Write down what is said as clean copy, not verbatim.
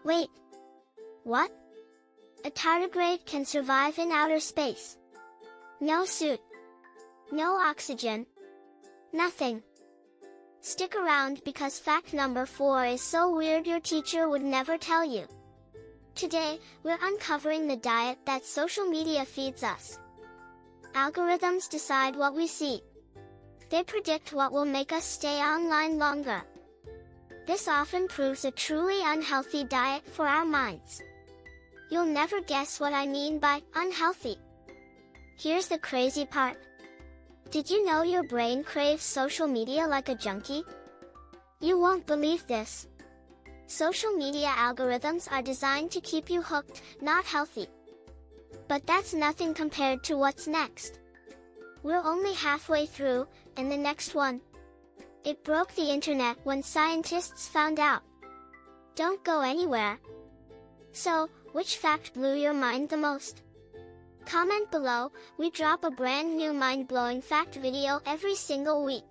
Wait. What? A tardigrade can survive in outer space. No suit. No oxygen. Nothing. Stick around because fact number 4 is so weird your teacher would never tell you. Today, we're uncovering the diet that social media feeds us. Algorithms decide what we see. They predict what will make us stay online longer. This often proves a truly unhealthy diet for our minds. You'll never guess what I mean by unhealthy. Here's the crazy part. Did you know your brain craves social media like a junkie? You won't believe this. Social media algorithms are designed to keep you hooked, not healthy. But that's nothing compared to what's next. We're only halfway through, and the next one. It broke the internet when scientists found out. Don't go anywhere. So, which fact blew your mind the most? Comment below. We drop a brand new mind-blowing fact video every single week.